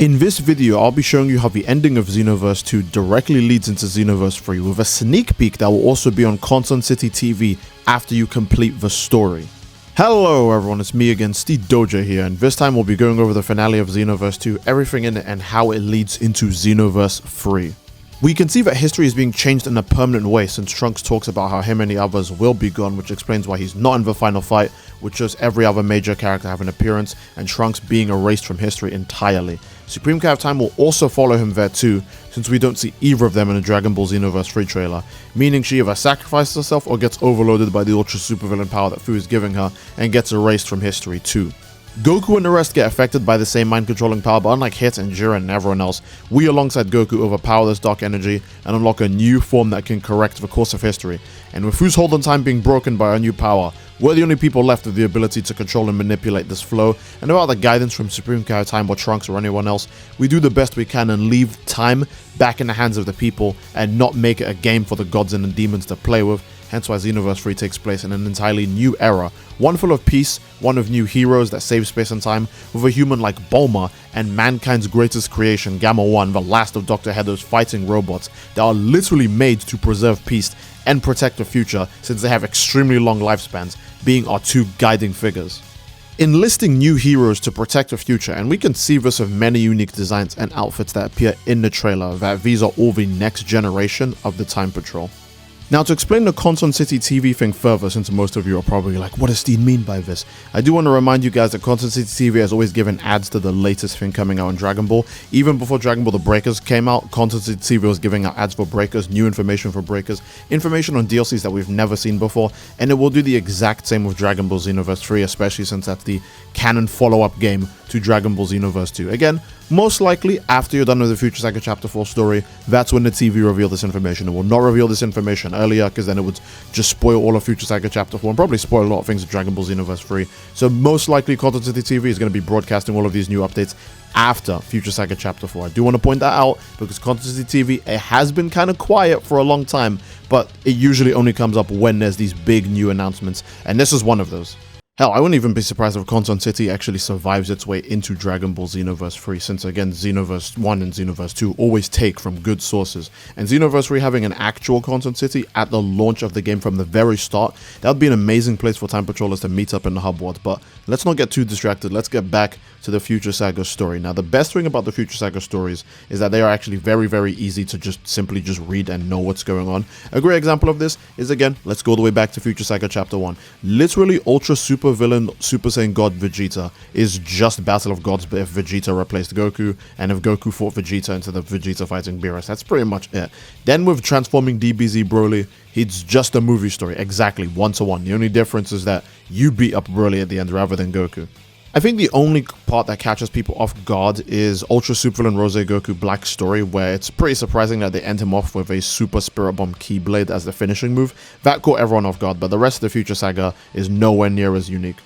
In this video, I'll be showing you how the ending of Xenoverse 2 directly leads into Xenoverse 3 with a sneak peek that will also be on Conon City TV after you complete the story. Hello everyone, it's me again, Steve Doja here, and this time we'll be going over the finale of Xenoverse 2, everything in it and how it leads into Xenoverse 3. We can see that history is being changed in a permanent way since Trunks talks about how him and the others will be gone, which explains why he's not in the final fight, which shows every other major character have an appearance, and Trunks being erased from history entirely. Supreme Kai of Time will also follow him there too, since we don't see either of them in the Dragon Ball Xenoverse 3 trailer, meaning she either sacrifices herself or gets overloaded by the ultra supervillain power that Fu is giving her and gets erased from history too. Goku and the rest get affected by the same mind-controlling power, but unlike Hit and Jiren and everyone else, we alongside Goku overpower this dark energy and unlock a new form that can correct the course of history. And with Fu's hold on time being broken by our new power, we're the only people left with the ability to control and manipulate this flow, and without the guidance from Supreme Kai of Time or Trunks or anyone else, we do the best we can and leave time back in the hands of the people and not make it a game for the gods and the demons to play with. Hence why Xenoverse 3 takes place in an entirely new era, one full of peace, one of new heroes that save space and time, with a human like Bulma and mankind's greatest creation, Gamma 1, the last of Dr. Hedo's fighting robots that are literally made to preserve peace and protect the future since they have extremely long lifespans, being our two guiding figures. Enlisting new heroes to protect the future, and we can see this with many unique designs and outfits that appear in the trailer, that these are all the next generation of the Time Patrol. Now, to explain the Conon City TV thing further, since most of you are probably like, what does Steve mean by this? I do want to remind you guys that Conon City TV has always given ads to the latest thing coming out in Dragon Ball. Even before Dragon Ball The Breakers came out, Conon City TV was giving out ads for Breakers, new information for Breakers, information on DLCs that we've never seen before, and it will do the exact same with Dragon Ball Xenoverse 3, especially since that's the canon follow-up game to Dragon Ball Xenoverse 2. Again, most likely, after you're done with the Future Saga Chapter 4 story, that's when the TV reveal this information. It will not reveal this information earlier, because then it would just spoil all of Future Saga Chapter 4, and probably spoil a lot of things in Dragon Ball Xenoverse 3. So most likely, Conon City TV is going to be broadcasting all of these new updates after Future Saga Chapter 4. I do want to point that out, because Conon City TV, it has been kind of quiet for a long time, but it usually only comes up when there's these big new announcements, and this is one of those. Hell, I wouldn't even be surprised if Conon City actually survives its way into Dragon Ball Xenoverse 3, since again, Xenoverse 1 and Xenoverse 2 always take from good sources. And Xenoverse 3 having an actual Conon City at the launch of the game from the very start, that would be an amazing place for Time Patrollers to meet up in the hub world. But let's not get too distracted, let's get back to the Future Saga story. Now, the best thing about the Future Saga stories is that they are actually very, very easy to simply read and know what's going on. A great example of this is, again, let's go all the way back to Future Saga Chapter 1. Literally, Ultra Super Villain Super Saiyan God Vegeta is just Battle of Gods, but if Vegeta replaced Goku, and if Goku fought Vegeta instead of Vegeta fighting Beerus. That's pretty much it. Then with Transforming DBZ Broly, it's just a movie story, exactly, 1-to-1. The only difference is that you beat up Broly at the end rather than Goku. I think the only part that catches people off guard is Ultra Super Villain Rose Goku Black story, where it's pretty surprising that they end him off with a Super Spirit Bomb Keyblade as the finishing move. That caught everyone off guard, but the rest of the Future Saga is nowhere near as unique.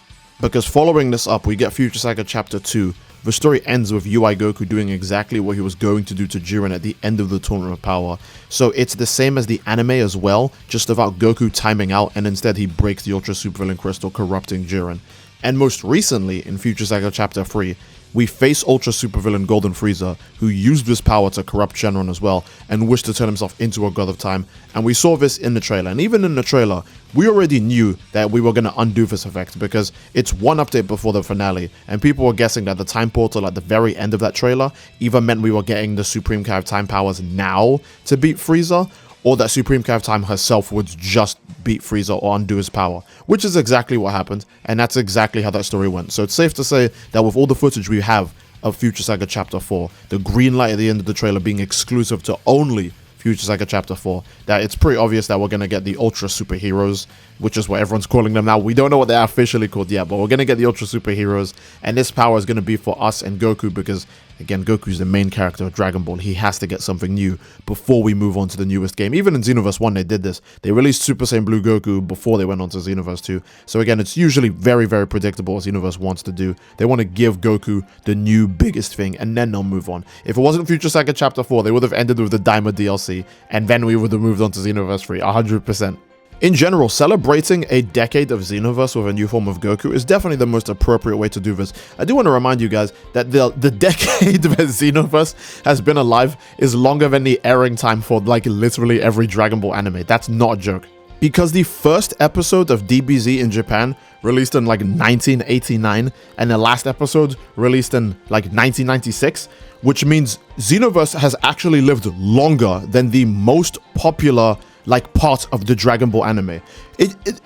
Because following this up, we get Future Saga Chapter 2. The story ends with UI Goku doing exactly what he was going to do to Jiren at the end of the Tournament of Power. So it's the same as the anime as well, just about Goku timing out, and instead he breaks the Ultra Super Villain Crystal, corrupting Jiren. And most recently, in Future Saga Chapter 3, we face Ultra Supervillain Golden Frieza, who used this power to corrupt Shenron as well, and wished to turn himself into a God of Time, and we saw this in the trailer. And even in the trailer, we already knew that we were going to undo this effect, because it's one update before the finale, and people were guessing that the time portal at the very end of that trailer either meant we were getting the Supreme Kai of Time powers now to beat Frieza, or that Supreme Kai of Time herself would just beat Frieza or undo his power, which is exactly what happened, and that's exactly how that story went. So it's safe to say that with all the footage we have of Future Saga Chapter 4, the green light at the end of the trailer being exclusive to only Future Saga Chapter 4, that it's pretty obvious that we're going to get the Ultra Superheroes, which is what everyone's calling them now. We don't know what they're officially called yet, but we're going to get the Ultra Superheroes, and this power is going to be for us and Goku, because again, Goku's the main character of Dragon Ball. He has to get something new before we move on to the newest game. Even in Xenoverse 1, they did this. They released Super Saiyan Blue Goku before they went on to Xenoverse 2. So again, it's usually very, very predictable what Xenoverse wants to do. They want to give Goku the new biggest thing, and then they'll move on. If it wasn't Future Saga Chapter 4, they would have ended with the Daima DLC, and then we would have moved on to Xenoverse 3, 100%. In general, celebrating a decade of Xenoverse with a new form of Goku is definitely the most appropriate way to do this. I do want to remind you guys that the decade that Xenoverse has been alive is longer than the airing time for like literally every Dragon Ball anime. That's not a joke. Because the first episode of DBZ in Japan released in like 1989 and the last episode released in like 1996, which means Xenoverse has actually lived longer than the most popular like part of the Dragon Ball anime.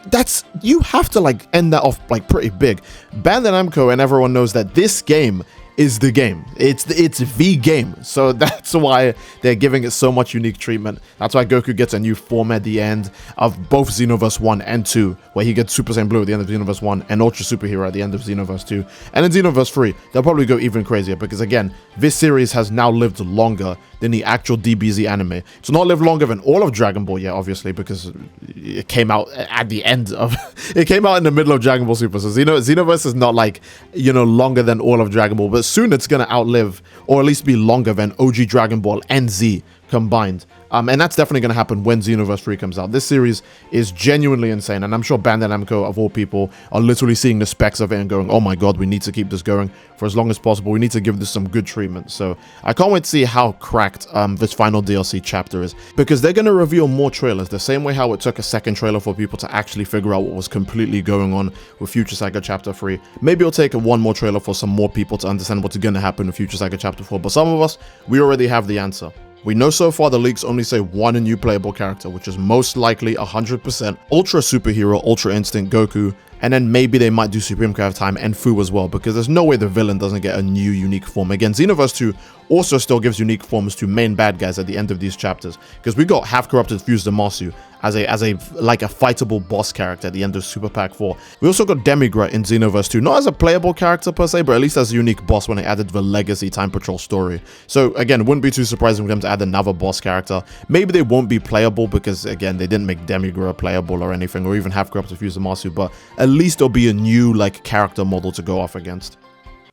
That's, you have to like end that off like pretty big. Bandai Namco and everyone knows that this game is the game. It's the game. So that's why they're giving it so much unique treatment. That's why Goku gets a new form at the end of both Xenoverse 1 and 2, where he gets Super Saiyan Blue at the end of Xenoverse 1 and Ultra Superhero at the end of Xenoverse 2. And in Xenoverse 3, they'll probably go even crazier because again, this series has now lived longer than the actual DBZ anime. It's not lived longer than all of Dragon Ball yet, obviously, because it came out at the end of it came out in the middle of Dragon Ball Super. So Xenoverse is not like, you know, longer than all of Dragon Ball, but soon it's gonna outlive, or at least be longer than OG Dragon Ball and Z combined. And that's definitely going to happen when Xenoverse 3 comes out. This series is genuinely insane, and I'm sure Bandai Namco, of all people, are literally seeing the specs of it and going, oh my god, we need to keep this going for as long as possible. We need to give this some good treatment. So I can't wait to see how cracked this final DLC chapter is, because they're going to reveal more trailers, the same way how it took a second trailer for people to actually figure out what was completely going on with Future Saga Chapter 3. Maybe it'll take one more trailer for some more people to understand what's going to happen with Future Saga Chapter 4, but some of us, we already have the answer. We know so far the leaks only say one new playable character, which is most likely 100% Ultra Superhero, Ultra Instinct Goku, and then maybe they might do Supreme Cry of Time and Fu as well, because there's no way the villain doesn't get a new unique form. Again, Xenoverse 2 also still gives unique forms to main bad guys at the end of these chapters, because we got Half Corrupted Fuse Damasu as a like a fightable boss character at the end of Super Pack 4. We also got Demigra in Xenoverse 2, not as a playable character per se, but at least as a unique boss when they added the Legacy Time Patrol story. So again, wouldn't be too surprising for them to add another boss character. Maybe they won't be playable because again, they didn't make Demigra playable or anything, or even Half Corrupted Fuse Damasu, but at least there'll be a new like character model to go off against.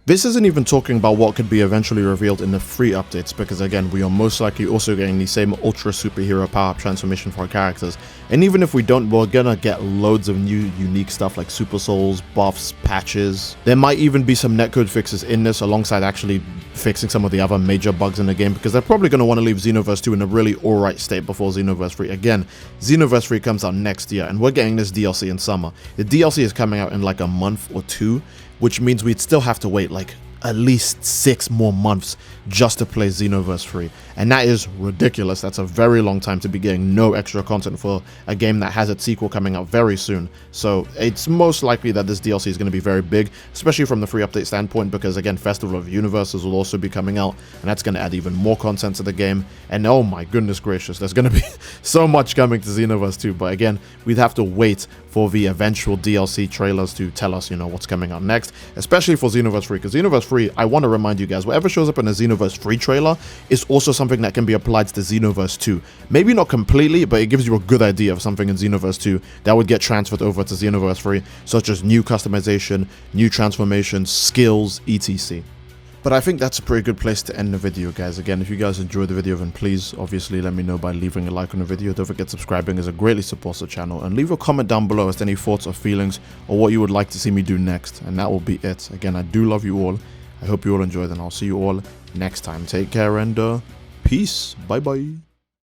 This isn't even talking about what could be eventually revealed in the free updates, because again, we are most likely also getting the same Ultra Superhero power-up transformation for our characters. And even if we don't, we're gonna get loads of new unique stuff like Super Souls, buffs, patches. There might even be some netcode fixes in this alongside actually fixing some of the other major bugs in the game, because they're probably going to want to leave Xenoverse 2 in a really alright state before Xenoverse 3. Again, Xenoverse 3 comes out next year, and we're getting this DLC in summer. The DLC is coming out in like a month or two, which means we'd still have to wait like at least 6 more months just to play Xenoverse 3, and that is ridiculous. That's a very long time to be getting no extra content for a game that has its sequel coming out very soon. So it's most likely that this DLC is going to be very big, especially from the free update standpoint, because again, Festival of Universes will also be coming out, and that's going to add even more content to the game. And oh my goodness gracious, there's going to be so much coming to Xenoverse 2, but again, we'd have to wait for the eventual DLC trailers to tell us, you know, what's coming out next, especially for Xenoverse 3, because Xenoverse 3, I want to remind you guys, whatever shows up in a Xenoverse 3 trailer is also something that can be applied to Xenoverse 2. Maybe not completely, but it gives you a good idea of something in Xenoverse 2 that would get transferred over to Xenoverse 3, such as new customization, new transformations, skills, etc. But I think that's a pretty good place to end the video, guys. Again, if you guys enjoyed the video, then please obviously let me know by leaving a like on the video. Don't forget subscribing, as it greatly supports the channel, and leave a comment down below as to any thoughts or feelings or what you would like to see me do next, and that will be it. Again, I do love you all. I hope you all enjoyed, and I'll see you all next time. Take care and peace. Bye bye.